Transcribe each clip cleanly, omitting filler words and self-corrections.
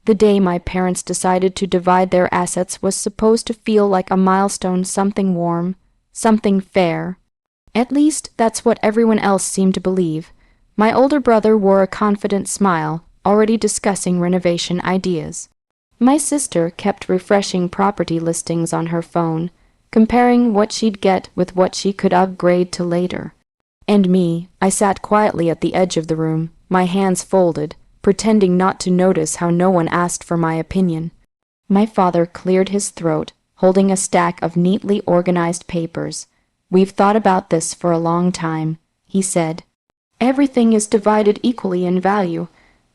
The day my parents decided to divide their assets was supposed to feel like a milestone, something warm, something fair. At least, that's what everyone else seemed to believe. My older brother wore a confident smile, already discussing renovation ideas. My sister kept refreshing property listings on her phone, comparing what she'd get with what she could upgrade to later. And me, I sat quietly at the edge of the room, my hands folded, pretending not to notice how no one asked for my opinion. My father cleared his throat, holding a stack of neatly organized papers. "We've thought about this for a long time," he said. "Everything is divided equally in value."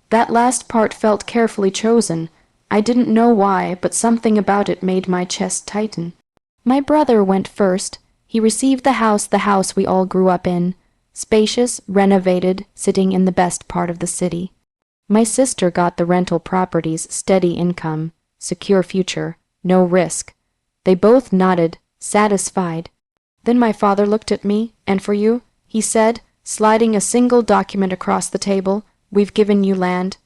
That last part felt carefully chosen. I didn't know why, but something about it made my chest tighten. My brother went first. He received the house we all grew up in. Spacious, renovated, sitting in the best part of the city. My sister got the rental properties, steady income, secure future, no risk. They both nodded, satisfied. Then my father looked at me. "And for you," he said, sliding a single document across the table, "we've given you land."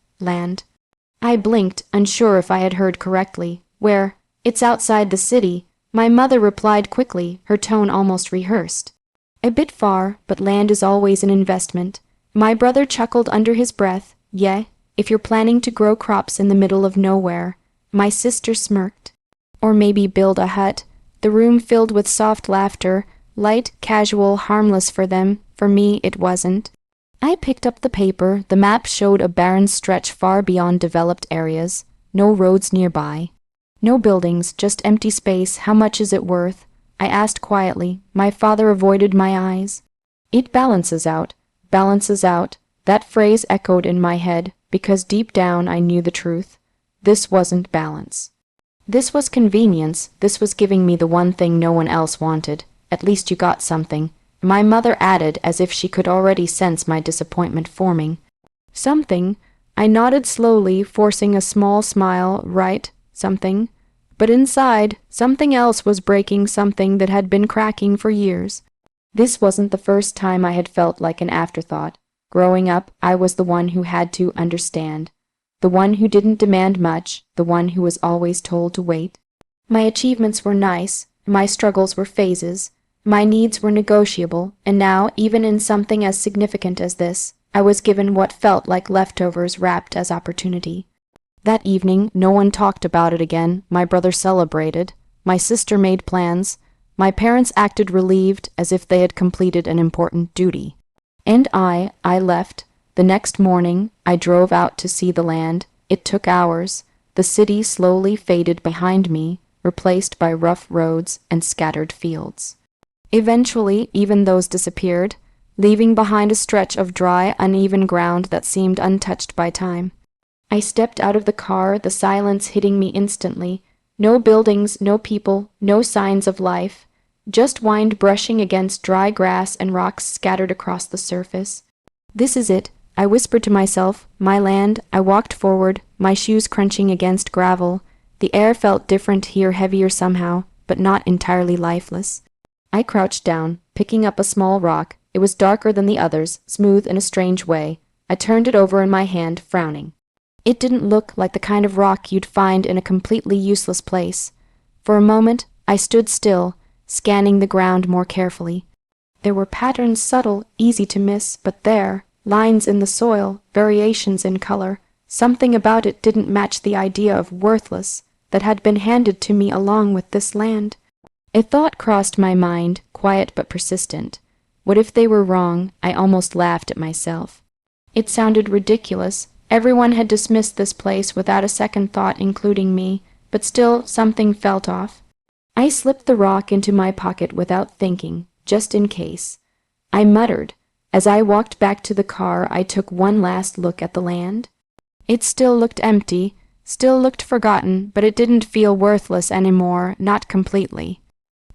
I blinked, unsure if I had heard correctly. "Where?" "It's outside the city," my mother replied quickly, her tone almost rehearsed. "A bit far, but land is always an investment." My brother chuckled under his breath. "Yeah, if you're planning to grow crops in the middle of nowhere." My sister smirked. "Or maybe build a hut." The room filled with soft laughter, light, casual, harmless for them. For me, it wasn't. I picked up the paper. The map showed a barren stretch far beyond developed areas. No roads nearby. No buildings, just empty space. "How much is it worth?" I asked quietly. My father avoided my eyes. "It balances out." Balances out. That phrase echoed in my head, because deep down I knew the truth. This wasn't balance. This was convenience. This was giving me the one thing no one else wanted. "At least you got something," my mother added, as if she could already sense my disappointment forming. "Something?" I nodded slowly, forcing a small smile. "Right, something." But inside, something else was breaking, something that had been cracking for years. This wasn't the first time I had felt like an afterthought. Growing up, I was the one who had to understand. The one who didn't demand much, the one who was always told to wait. My achievements were nice, my struggles were phases, my needs were negotiable, and now, even in something as significant as this, I was given what felt like leftovers wrapped as opportunity. That evening, no one talked about it again. My brother celebrated. My sister made plans. My parents acted relieved, as if they had completed an important duty. And I left. The next morning, I drove out to see the land. It took hours. The city slowly faded behind me, replaced by rough roads and scattered fields. Eventually, even those disappeared, leaving behind a stretch of dry, uneven ground that seemed untouched by time. I stepped out of the car, the silence hitting me instantly. No buildings, no people, no signs of life. Just wind brushing against dry grass and rocks scattered across the surface. "This is it," I whispered to myself. "My land." I walked forward, my shoes crunching against gravel. The air felt different here, heavier somehow, but not entirely lifeless. I crouched down, picking up a small rock. It was darker than the others, smooth in a strange way. I turned it over in my hand, frowning. It didn't look like the kind of rock you'd find in a completely useless place. For a moment, I stood still, scanning the ground more carefully. There were patterns, subtle, easy to miss, but there, lines in the soil, variations in color. Something about it didn't match the idea of worthless that had been handed to me along with this land. A thought crossed my mind, quiet but persistent. What if they were wrong? I almost laughed at myself. It sounded ridiculous. Everyone had dismissed this place without a second thought, including me, but still something felt off. I slipped the rock into my pocket without thinking, just in case. I muttered. As I walked back to the car, I took one last look at the land. It still looked empty, still looked forgotten, but it didn't feel worthless anymore, not completely.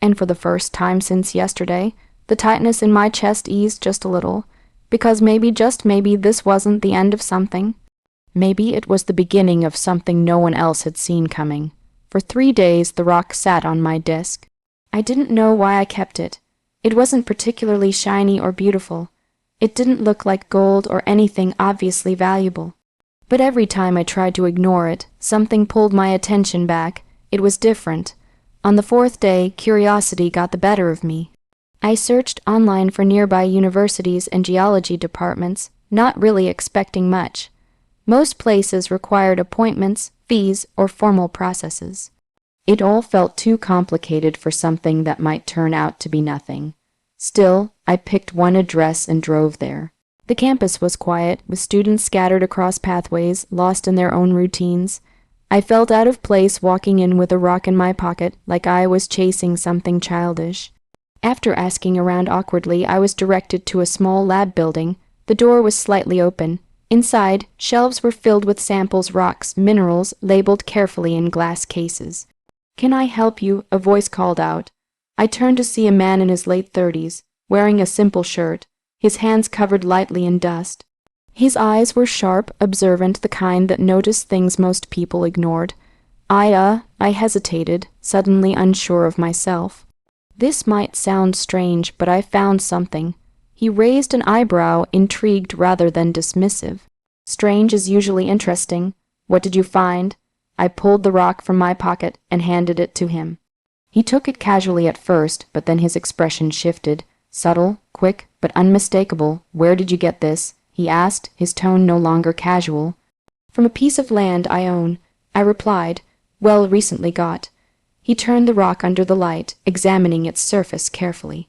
And for the first time since yesterday, the tightness in my chest eased just a little, because maybe, just maybe, this wasn't the end of something. Maybe it was the beginning of something no one else had seen coming. For 3 days the rock sat on my desk. I didn't know why I kept it. It wasn't particularly shiny or beautiful. It didn't look like gold or anything obviously valuable. But every time I tried to ignore it, something pulled my attention back. It was different. On the fourth day, curiosity got the better of me. I searched online for nearby universities and geology departments, not really expecting much. Most places required appointments, fees, or formal processes. It all felt too complicated for something that might turn out to be nothing. Still, I picked one address and drove there. The campus was quiet, with students scattered across pathways, lost in their own routines. I felt out of place walking in with a rock in my pocket, like I was chasing something childish. After asking around awkwardly, I was directed to a small lab building. The door was slightly open. Inside, shelves were filled with samples, rocks, minerals, labeled carefully in glass cases. "Can I help you?" a voice called out. I turned to see a man in his late 30s, wearing a simple shirt, his hands covered lightly in dust. His eyes were sharp, observant, the kind that noticed things most people ignored. I hesitated, suddenly unsure of myself. This might sound strange, but I found something. He raised an eyebrow, intrigued rather than dismissive. Strange is usually interesting. What did you find? I pulled the rock from my pocket and handed it to him. He took it casually at first, but then his expression shifted. Subtle, quick, but unmistakable. "Where did you get this?" he asked, his tone no longer casual. "From a piece of land I own," I replied. "Well, recently got." He turned the rock under the light, examining its surface carefully.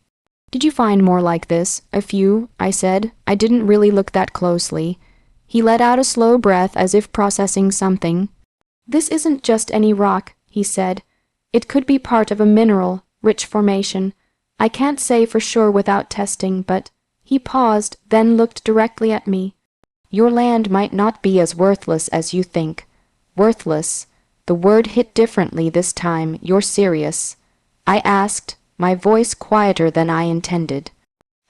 "Did you find more like this?" "A few," I said. "I didn't really look that closely." He let out a slow breath as if processing something. "This isn't just any rock," he said. "It could be part of a mineral, rich formation. I can't say for sure without testing, but—" He paused, then looked directly at me. "Your land might not be as worthless as you think." "Worthless?" The word hit differently this time. "You're serious?" I asked, my voice quieter than I intended.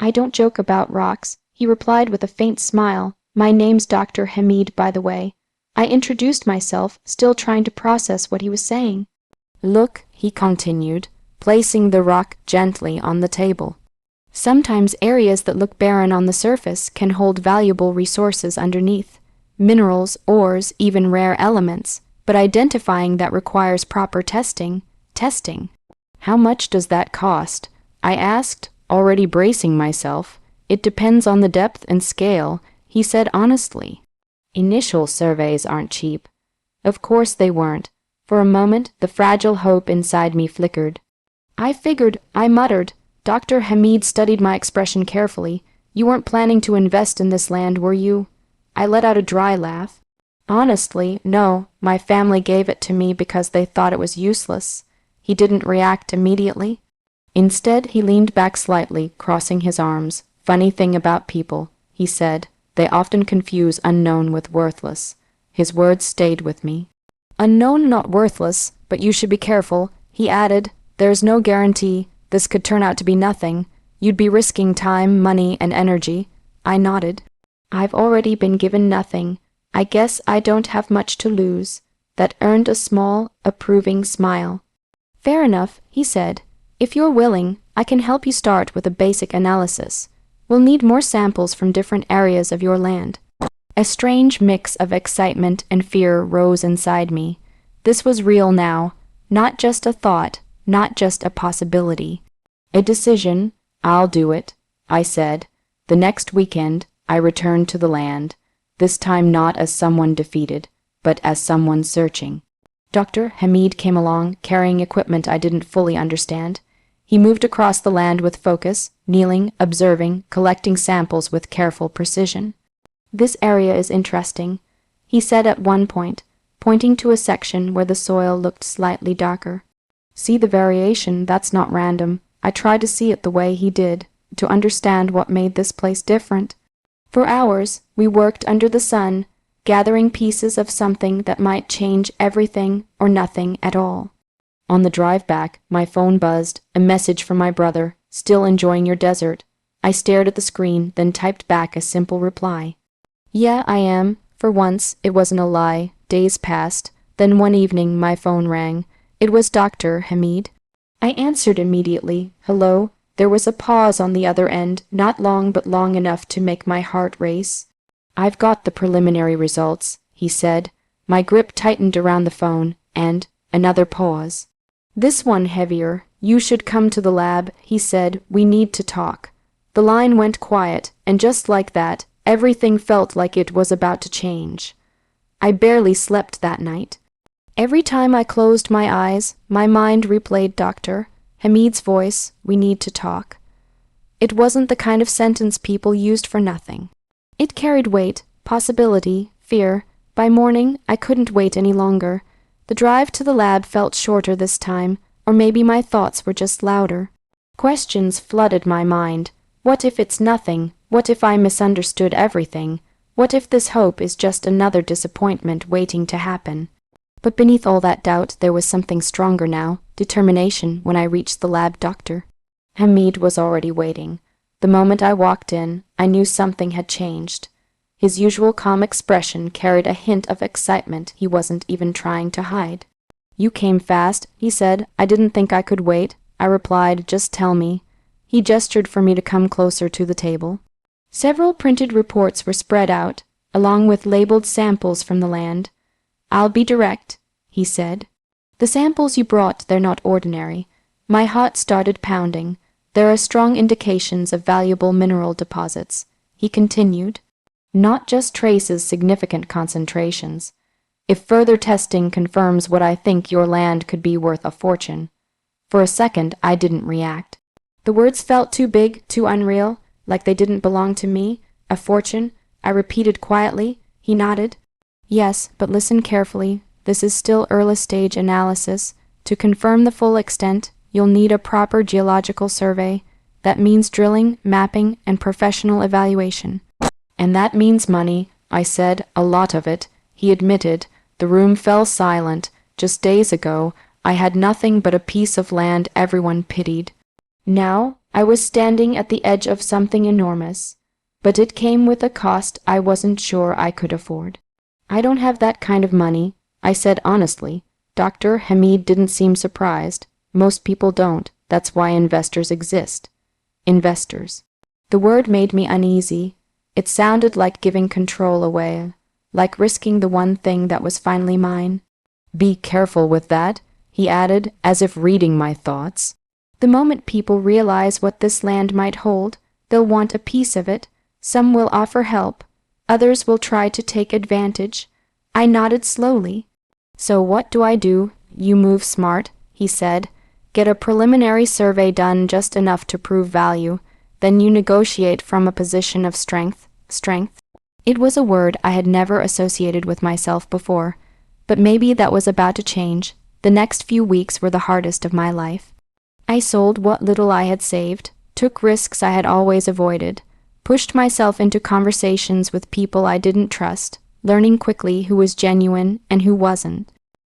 "I don't joke about rocks," he replied with a faint smile. "My name's Dr. Hamid, by the way." I introduced myself, still trying to process what he was saying. "Look," he continued, placing the rock gently on the table. "Sometimes areas that look barren on the surface can hold valuable resources underneath. Minerals, ores, even rare elements. But identifying that requires proper testing. How much does that cost?" I asked, already bracing myself. "It depends on the depth and scale," he said honestly. "Initial surveys aren't cheap." Of course they weren't. For a moment, the fragile hope inside me flickered. "I figured," I muttered. Dr. Hamid studied my expression carefully. "You weren't planning to invest in this land, were you?" I let out a dry laugh. "Honestly, no. My family gave it to me because they thought it was useless." He didn't react immediately. Instead, he leaned back slightly, crossing his arms. "Funny thing about people," he said. "They often confuse unknown with worthless." His words stayed with me. "Unknown, not worthless, but you should be careful," he added. "There's no guarantee. This could turn out to be nothing. You'd be risking time, money, and energy." I nodded. "I've already been given nothing. I guess I don't have much to lose." That earned a small, approving smile. "Fair enough," he said. "If you're willing, I can help you start with a basic analysis. We'll need more samples from different areas of your land." A strange mix of excitement and fear rose inside me. This was real now, not just a thought, not just a possibility. A decision. "I'll do it," I said. The next weekend, I returned to the land. This time not as someone defeated, but as someone searching. Dr. Hamid came along, carrying equipment I didn't fully understand. He moved across the land with focus, kneeling, observing, collecting samples with careful precision. "This area is interesting," he said at one point, pointing to a section where the soil looked slightly darker. "See the variation? That's not random. I tried to see it the way he did, to understand what made this place different." For hours, we worked under the sun, gathering pieces of something that might change everything or nothing at all. On the drive back, my phone buzzed, a message from my brother. "Still enjoying your desert?" I stared at the screen, then typed back a simple reply. "Yeah, I am." For once, it wasn't a lie. Days passed. Then one evening, my phone rang. It was Dr. Hamid. I answered immediately. "Hello?" There was a pause on the other end, not long but long enough to make my heart race. "I've got the preliminary results," he said. My grip tightened around the phone, and another pause. This one heavier. You should come to the lab, he said. We need to talk. The line went quiet, and just like that, everything felt like it was about to change. I barely slept that night. Every time I closed my eyes, my mind replayed Dr. Hamid's voice, we need to talk. It wasn't the kind of sentence people used for nothing. It carried weight, possibility, fear. By morning, I couldn't wait any longer. The drive to the lab felt shorter this time, or maybe my thoughts were just louder. Questions flooded my mind. What if it's nothing? What if I misunderstood everything? What if this hope is just another disappointment waiting to happen? But beneath all that doubt, there was something stronger now, determination. When I reached the lab, Dr. Hamid was already waiting. The moment I walked in, I knew something had changed. His usual calm expression carried a hint of excitement he wasn't even trying to hide. You came fast, he said. I didn't think I could wait. I replied, just tell me. He gestured for me to come closer to the table. Several printed reports were spread out, along with labeled samples from the land. I'll be direct, he said. The samples you brought, they're not ordinary. My heart started pounding. There are strong indications of valuable mineral deposits, he continued. Not just traces, significant concentrations. If further testing confirms what I think, your land could be worth a fortune. For a second, I didn't react. The words felt too big, too unreal, like they didn't belong to me. A fortune, I repeated quietly. He nodded. Yes, but listen carefully. This is still early-stage analysis. To confirm the full extent, you'll need a proper geological survey. That means drilling, mapping, and professional evaluation. And that means money, I said, a lot of it. He admitted. The room fell silent. Just days ago, I had nothing but a piece of land everyone pitied. Now, I was standing at the edge of something enormous. But it came with a cost I wasn't sure I could afford. I don't have that kind of money, I said honestly. Dr. Hamid didn't seem surprised. Most people don't. That's why investors exist. Investors. The word made me uneasy. It sounded like giving control away, like risking the one thing that was finally mine. Be careful with that, he added, as if reading my thoughts. The moment people realize what this land might hold, they'll want a piece of it. Some will offer help. Others will try to take advantage. I nodded slowly. So what do I do? You move smart, he said. Get a preliminary survey done, just enough to prove value. Then you negotiate from a position of strength. Strength. It was a word I had never associated with myself before. But maybe that was about to change. The next few weeks were the hardest of my life. I sold what little I had saved, took risks I had always avoided, pushed myself into conversations with people I didn't trust, learning quickly who was genuine and who wasn't.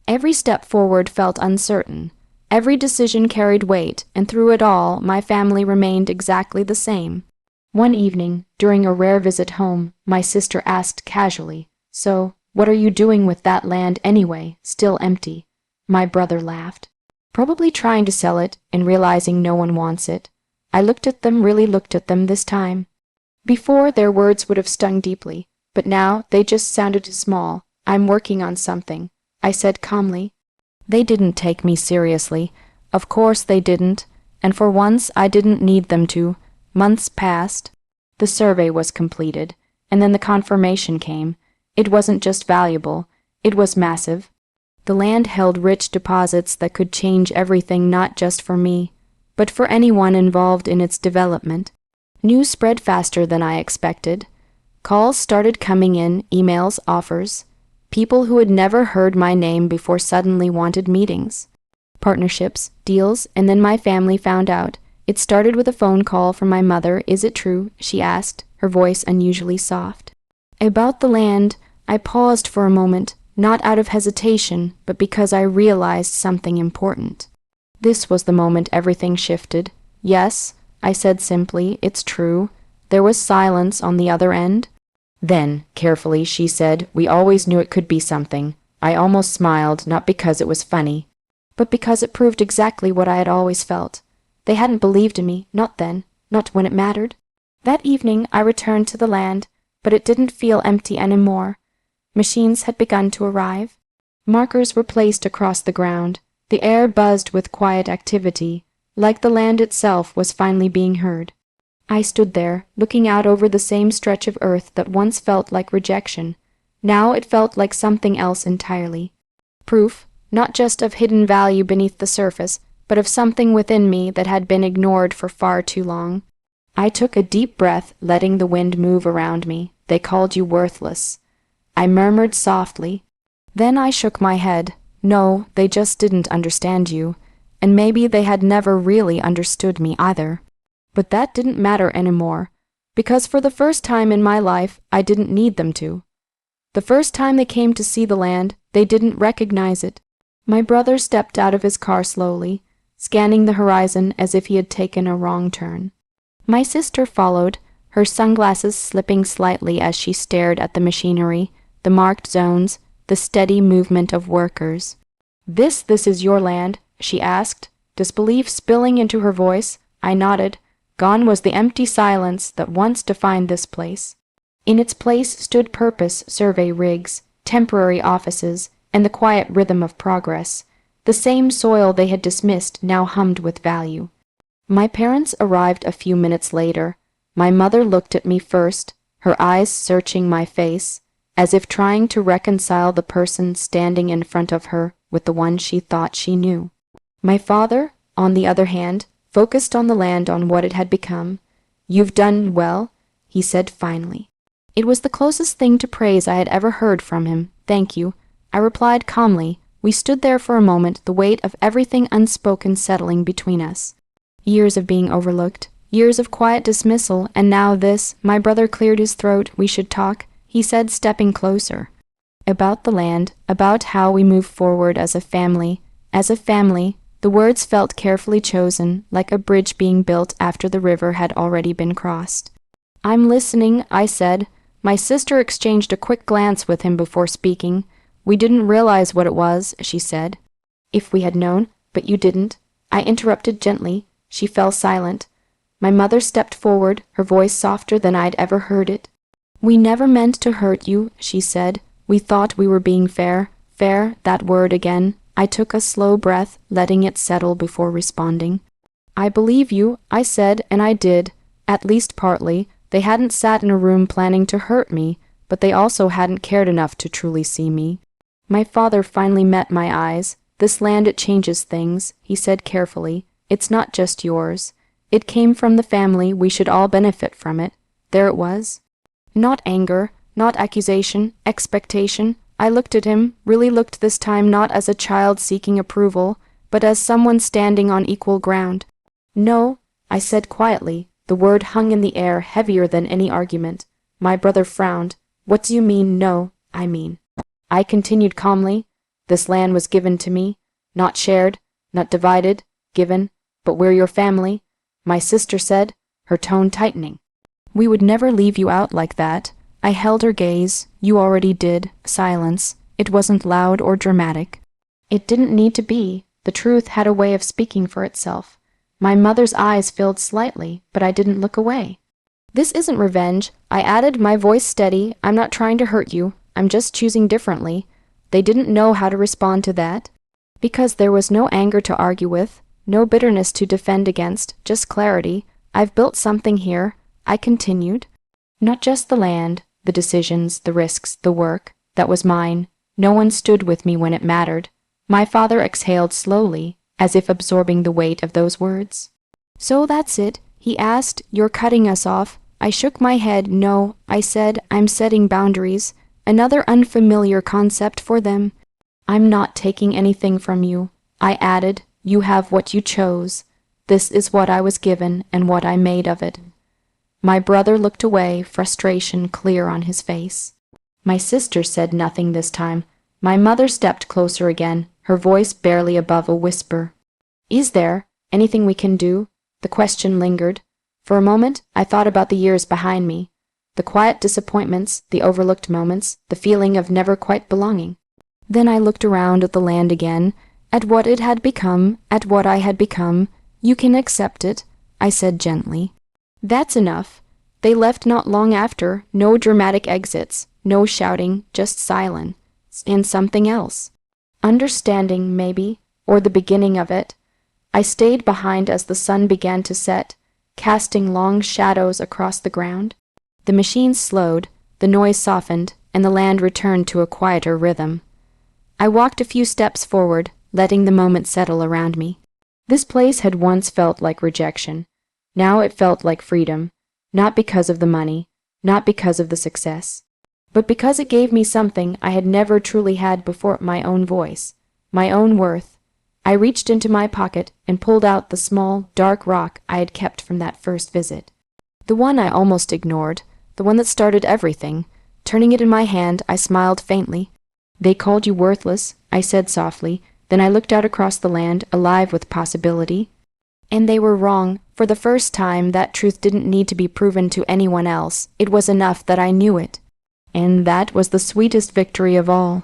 Every step forward felt uncertain. Every decision carried weight, and through it all, my family remained exactly the same. One evening, during a rare visit home, my sister asked casually, "So, what are you doing with that land anyway, still empty?" My brother laughed. "Probably trying to sell it and realizing no one wants it." I really looked at them this time. Before, their words would have stung deeply, but now they just sounded small. "I'm working on something," I said calmly. They didn't take me seriously. Of course they didn't, and for once I didn't need them to. Months passed. The survey was completed, and then the confirmation came. It wasn't just valuable, it was massive. The land held rich deposits that could change everything, not just for me, but for anyone involved in its development. News spread faster than I expected. Calls started coming in, emails, offers. People who had never heard my name before suddenly wanted meetings, partnerships, deals, and then my family found out. It started with a phone call from my mother. "Is it true?" she asked, her voice unusually soft. About the land, I paused for a moment, not out of hesitation, but because I realized something important. This was the moment everything shifted. "Yes," I said simply, "it's true." There was silence on the other end. Then, carefully, she said, "We always knew it could be something." I almost smiled, not because it was funny, but because it proved exactly what I had always felt. They hadn't believed in me, not then, not when it mattered. That evening I returned to the land, but it didn't feel empty anymore. Machines had begun to arrive. Markers were placed across the ground. The air buzzed with quiet activity, like the land itself was finally being heard. I stood there, looking out over the same stretch of earth that once felt like rejection. Now it felt like something else entirely. Proof, not just of hidden value beneath the surface, but of something within me that had been ignored for far too long. I took a deep breath, letting the wind move around me. They called you worthless. I murmured softly. Then I shook my head. No, they just didn't understand you. And maybe they had never really understood me either. But that didn't matter anymore, because for the first time in my life, I didn't need them to. The first time they came to see the land, they didn't recognize it. My brother stepped out of his car slowly, scanning the horizon as if he had taken a wrong turn. My sister followed, her sunglasses slipping slightly as she stared at the machinery, the marked zones, the steady movement of workers. This is your land?" she asked, disbelief spilling into her voice. I nodded. Gone was the empty silence that once defined this place. In its place stood purpose survey rigs, temporary offices, and the quiet rhythm of progress. The same soil they had dismissed now hummed with value. My parents arrived a few minutes later. My mother looked at me first, her eyes searching my face, as if trying to reconcile the person standing in front of her with the one she thought she knew. My father, on the other hand, focused on the land, on what it had become. "You've done well," he said finally. It was the closest thing to praise I had ever heard from him. "Thank you," I replied calmly. We stood there for a moment, the weight of everything unspoken settling between us. Years of being overlooked, years of quiet dismissal, and now this. My brother cleared his throat. "We should talk," he said, stepping closer. "About the land, about how we move forward as a family. As a family." The words felt carefully chosen, like a bridge being built after the river had already been crossed. "I'm listening," I said. My sister exchanged a quick glance with him before speaking. "We didn't realize what it was," she said. "If we had known, but you didn't," I interrupted gently. She fell silent. My mother stepped forward, her voice softer than I'd ever heard it. "We never meant to hurt you," she said. "We thought we were being fair." Fair, that word again. I took a slow breath, letting it settle before responding. "I believe you," I said, and I did, at least partly. They hadn't sat in a room planning to hurt me, but they also hadn't cared enough to truly see me. My father finally met my eyes. "This land, it changes things," he said carefully. "It's not just yours. It came from the family. We should all benefit from it." There it was. Not anger, not accusation, expectation. I looked at him, really looked this time, not as a child seeking approval, but as someone standing on equal ground. "No," I said quietly. The word hung in the air, heavier than any argument. My brother frowned. "What do you mean, no?" "I mean," I continued calmly, "this land was given to me, not shared, not divided, given, but we're your family," my sister said, her tone tightening. "We would never leave you out like that." I held her gaze. "You already did." Silence. It wasn't loud or dramatic. It didn't need to be. The truth had a way of speaking for itself. My mother's eyes filled slightly, but I didn't look away. "This isn't revenge," I added, my voice steady. "I'm not trying to hurt you. I'm just choosing differently." They didn't know how to respond to that, because there was no anger to argue with, no bitterness to defend against, just clarity. "I've built something here," I continued. "Not just the land, the decisions, the risks, the work. That was mine. No one stood with me when it mattered." My father exhaled slowly, as if absorbing the weight of those words. "So that's it?" he asked. "You're cutting us off?" I shook my head. "No," I said, "I'm setting boundaries." Another unfamiliar concept for them. "I'm not taking anything from you," I added. "You have what you chose. This is what I was given and what I made of it." My brother looked away, frustration clear on his face. My sister said nothing this time. My mother stepped closer again, her voice barely above a whisper. "Is there anything we can do?" The question lingered. For a moment, I thought about the years behind me, the quiet disappointments, the overlooked moments, the feeling of never quite belonging. Then I looked around at the land again, at what it had become, at what I had become. "You can accept it," I said gently. "That's enough." They left not long after, no dramatic exits, no shouting, just silence, and something else. Understanding, maybe, or the beginning of it. I stayed behind as the sun began to set, casting long shadows across the ground. The machine slowed, the noise softened, and the land returned to a quieter rhythm. I walked a few steps forward, letting the moment settle around me. This place had once felt like rejection. Now it felt like freedom, not because of the money, not because of the success, but because it gave me something I had never truly had before, my own voice, my own worth. I reached into my pocket and pulled out the small, dark rock I had kept from that first visit. The one I almost ignored, the one that started everything. Turning it in my hand, I smiled faintly. "They called you worthless," I said softly. Then I looked out across the land, alive with possibility. And they were wrong. For the first time, that truth didn't need to be proven to anyone else. It was enough that I knew it. And that was the sweetest victory of all.